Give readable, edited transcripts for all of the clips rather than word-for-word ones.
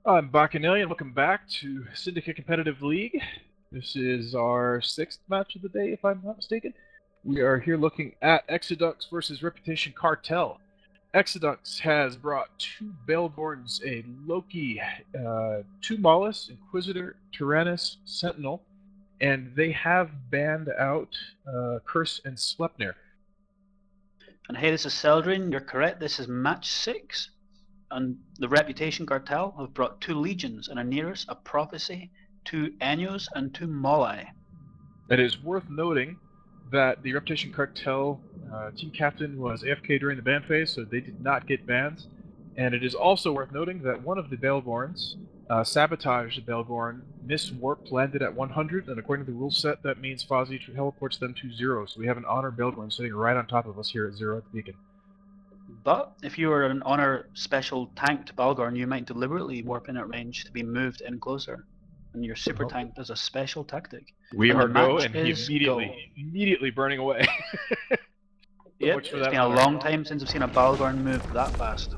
I'm Bacchanalian. Welcome back to Syndicate Competitive League. This is our 6th match of the day, if I'm not mistaken. We are here looking at Exodunks versus Reputation Cartel. Exodunks has brought 2 Baelgorns, a Loki, 2 Maulus, Inquisitor, Tyrannus, Sentinel, and they have banned out Curse and Sleipnir. And hey, this is Seldrin. You're correct. This is match 6. And the Reputation Cartel have brought 2 Legions, an Aeneas, a Prophecy, 2 Anyos, and 2 Molai. It is worth noting that the Reputation Cartel team captain was AFK during the ban phase, so they did not get bans. And it is also worth noting that one of the Baelgorns sabotaged the Baelgorn, miswarped, landed at 100, and according to the rule set, that means Fozzie teleports them to 0. So we have an Honor Baelgorn sitting right on top of us here at 0 at the beacon. But if you were an Honor special tanked Baelgorn, you might deliberately warp in at range to be moved in closer. And your super tank does a special tactic. We are go, and he immediately burning away. Yep, it's been a long time since I've seen a Baelgorn move that fast.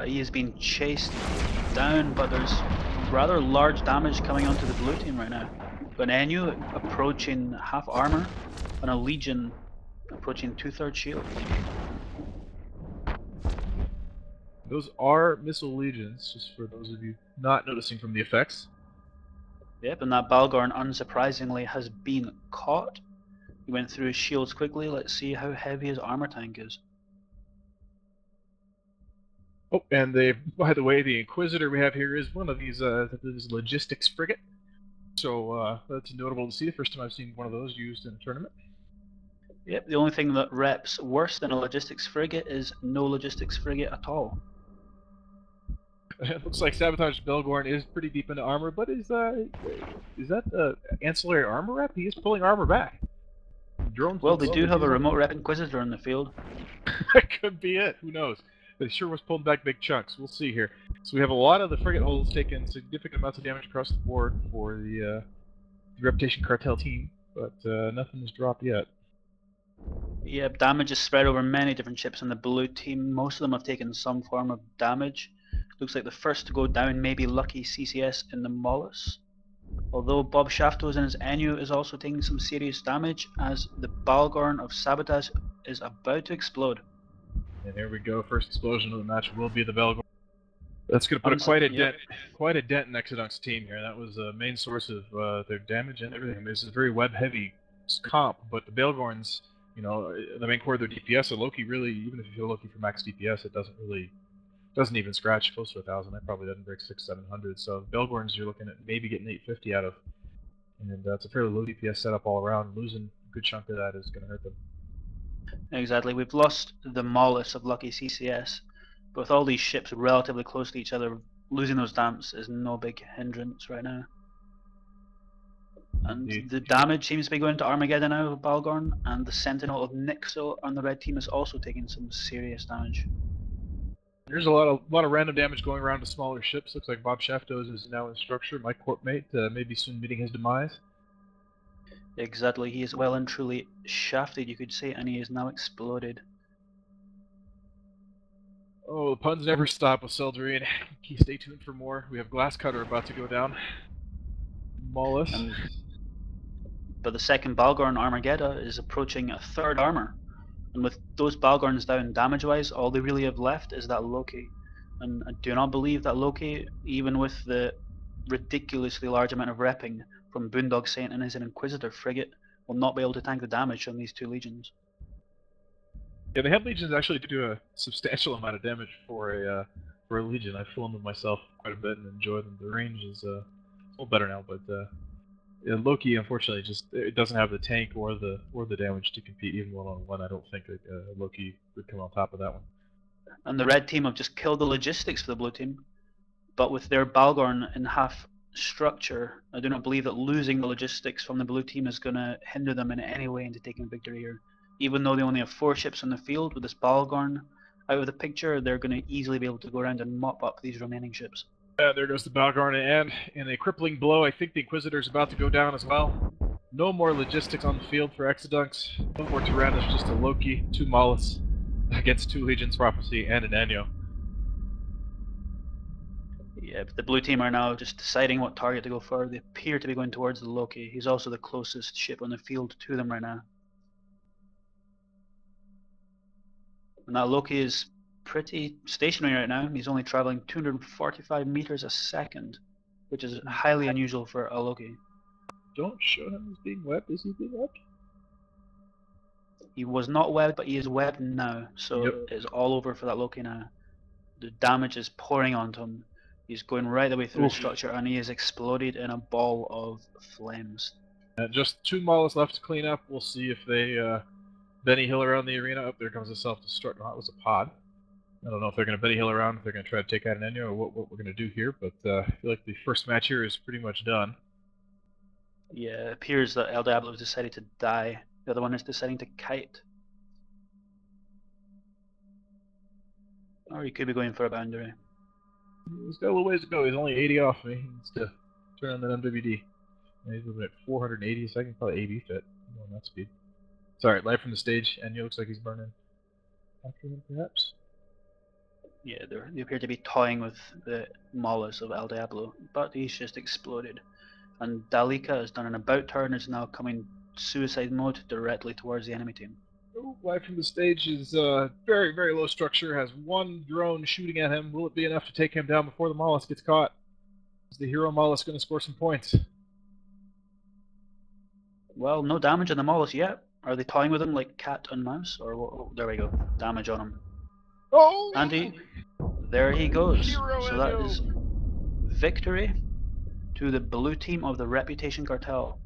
He has been chased down, but there's rather large damage coming onto the blue team right now. An Enyo approaching half armor, and a Legion approaching 2/3 shield. Those are missile legions, just for those of you not noticing from the effects. Yep, and that Baelgorn unsurprisingly has been caught. He went through his shields quickly. Let's see how heavy his armor tank is. Oh, and by the way, the Inquisitor we have here is one of these logistics frigate. So that's notable to see. The first time I've seen one of those used in a tournament. Yep, the only thing that reps worse than a logistics frigate is no logistics frigate at all. It looks like Sabotage Baelgorn is pretty deep into armor, but is that ancillary armor rep? He is pulling armor back. Drones. Well, they do have a remote rep Inquisitor in the field. That could be it. Who knows? But he sure was pulling back big chunks. We'll see here. So we have a lot of the frigate hulls taking significant amounts of damage across the board for the Reputation Cartel team, but nothing is dropped yet. Yeah, damage is spread over many different ships on the blue team. Most of them have taken some form of damage. Looks like the first to go down may be Lucky CCS in the Maulus. Although Bob Shafto's in his Enyo is also taking some serious damage as the Baelgorn of Sabotage is about to explode. And there we go, first explosion of the match will be the Baelgorn. That's going to put quite a dent in Exodunks' team here. That was the main source of their damage and everything. This is a very web-heavy comp, but the Baelgorns, you know, the main core of their DPS, so Loki really, even if you feel Loki for max DPS, it doesn't even scratch close to 1,000. That probably doesn't break 600-700. So Baelgorns you're looking at maybe getting 850 out of, and it's a fairly low DPS setup all around. Losing a good chunk of that is going to hurt them. Exactly. We've lost the Maulus of Lucky CCS, but with all these ships relatively close to each other, losing those damps is no big hindrance right now. And the damage seems to be going to Armageddon now of Baelgorn, and the Sentinel of Nixo on the red team is also taking some serious damage. There's a lot of random damage going around to smaller ships. Looks like Bob Shafto's is now in structure. My corp mate maybe soon meeting his demise. Exactly, he is well and truly shafted, you could say, and he is now exploded. Oh, the puns never stop with Seldrin. Stay tuned for more. We have Glasscutter about to go down. Maulus. But the second Baelgorn Armageddon is approaching a 3rd armor. And with those Baelgorns down damage-wise, all they really have left is that Loki. And I do not believe that Loki, even with the ridiculously large amount of repping from Boondog Saint and his Inquisitor frigate, will not be able to tank the damage on these 2 legions. Yeah, the head legions actually do a substantial amount of damage for a legion. I've flown them myself quite a bit and enjoyed them. The range is a little better now, but yeah, Loki unfortunately it doesn't have the tank or the damage to compete even one-on-one. I don't think that Loki would come on top of that one. And the red team have just killed the logistics for the blue team, but with their Baelgorn in half structure, I do not believe that losing the logistics from the blue team is going to hinder them in any way into taking victory here. Even though they only have 4 ships in the field, with this Baelgorn out of the picture, they're going to easily be able to go around and mop up these remaining ships. There goes the Baelgorn, and in a crippling blow, I think the Inquisitor's about to go down as well. No more logistics on the field for Exodunks. No more Tyrannus, just a Loki, 2 Maulus against 2 Legions Prophecy and an Enyo. Yeah, but the blue team are now just deciding what target to go for. They appear to be going towards the Loki. He's also the closest ship on the field to them right now. And that Loki is pretty stationary right now. He's only traveling 245 meters a second, which is highly unusual for a Loki. Don't show him as being webbed. Is he being webbed? He was not webbed, but he is webbed now, so Yep. it's all over for that Loki now. The damage is pouring onto him. He's going right the way through the structure, and he is exploded in a ball of flames. Just 2 Maulus left to clean up. We'll see if they Benny Hill around the arena. Up there comes a self-destruct. No, it was a pod. I don't know if they're going to Benny Hill around, if they're going to try to take out an Enyo, or what we're going to do here, but I feel like the first match here is pretty much done. Yeah, it appears that El Diablo has decided to die. The other one is deciding to kite. Or he could be going for a boundary. He's got a little ways to go. He's only 80 off me. He needs to turn on that MWD. And he's moving at 480 a second, probably AB fit. On that speed. Sorry, live from the stage, and he looks like he's burning after him, perhaps. Yeah, they appear to be toying with the Maulus of El Diablo, but he's just exploded. And Dalika has done an about turn and is now coming suicide mode directly towards the enemy team. Oh, live from the stage is very, very low structure, has 1 drone shooting at him. Will it be enough to take him down before the Maulus gets caught? Is the hero Maulus going to score some points? Well, no damage on the Maulus yet. Are they toying with him like cat and mouse? Or oh, there we go. Damage on him. Oh! And there he goes. Hero so that is victory to the blue team of the Reputation Cartel.